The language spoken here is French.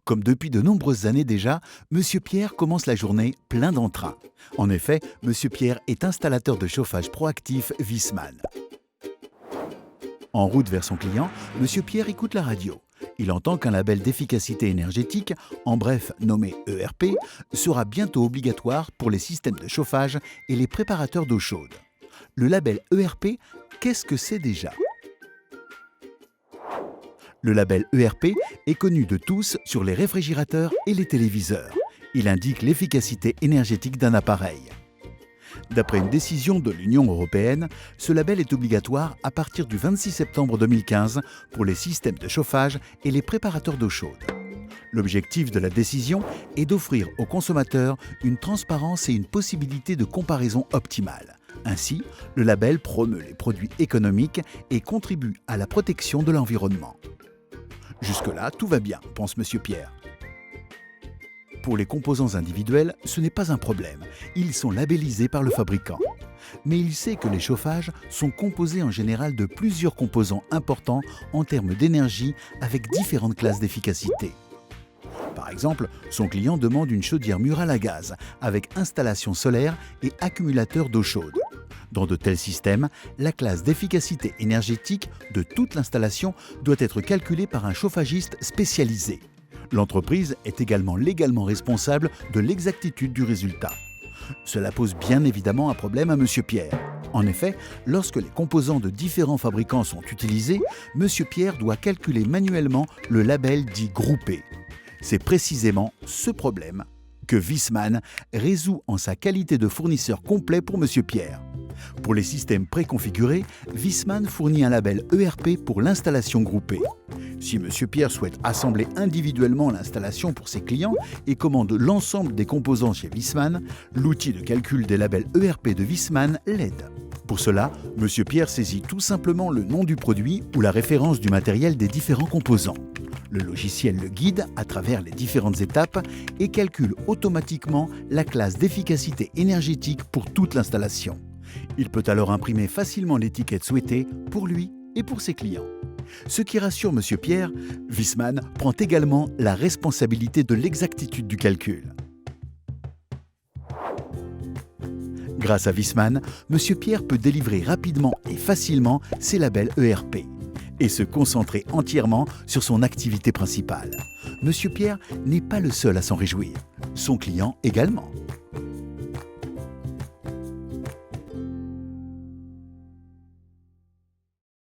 Comme depuis de nombreuses années déjà, Monsieur Pierre commence la journée plein d'entrain. En effet, Monsieur Pierre est installateur de chauffage proactif Viessmann. En route vers son client, Monsieur Pierre écoute la radio. Il entend qu'un label d'efficacité énergétique, en bref nommé ERP, sera bientôt obligatoire pour les systèmes de chauffage et les préparateurs d'eau chaude. Le label ERP, qu'est-ce que c'est déjà ? Le label ERP est connu de tous sur les réfrigérateurs et les téléviseurs. Il indique l'efficacité énergétique d'un appareil. D'après une décision de l'Union européenne, ce label est obligatoire à partir du 26 septembre 2015 pour les systèmes de chauffage et les préparateurs d'eau chaude. L'objectif de la décision est d'offrir aux consommateurs une transparence et une possibilité de comparaison optimale. Ainsi, le label promeut les produits économiques et contribue à la protection de l'environnement. Jusque-là, tout va bien, pense Monsieur Pierre. Pour les composants individuels, ce n'est pas un problème. Ils sont labellisés par le fabricant. Mais il sait que les chauffages sont composés en général de plusieurs composants importants en termes d'énergie avec différentes classes d'efficacité. Par exemple, son client demande une chaudière murale à gaz avec installation solaire et accumulateur d'eau chaude. Dans de tels systèmes, la classe d'efficacité énergétique de toute l'installation doit être calculée par un chauffagiste spécialisé. L'entreprise est également légalement responsable de l'exactitude du résultat. Cela pose bien évidemment un problème à Monsieur Pierre. En effet, lorsque les composants de différents fabricants sont utilisés, Monsieur Pierre doit calculer manuellement le label dit groupé. C'est précisément ce problème que Viessmann résout en sa qualité de fournisseur complet pour Monsieur Pierre. Pour les systèmes préconfigurés, Viessmann fournit un label ERP pour l'installation groupée. Si Monsieur Pierre souhaite assembler individuellement l'installation pour ses clients et commande l'ensemble des composants chez Viessmann, l'outil de calcul des labels ERP de Viessmann l'aide. Pour cela, Monsieur Pierre saisit tout simplement le nom du produit ou la référence du matériel des différents composants. Le logiciel le guide à travers les différentes étapes et calcule automatiquement la classe d'efficacité énergétique pour toute l'installation. Il peut alors imprimer facilement l'étiquette souhaitée pour lui et pour ses clients. Ce qui rassure Monsieur Pierre, Viessmann prend également la responsabilité de l'exactitude du calcul. Grâce à Viessmann, Monsieur Pierre peut délivrer rapidement et facilement ses labels ERP et se concentrer entièrement sur son activité principale. Monsieur Pierre n'est pas le seul à s'en réjouir, son client également.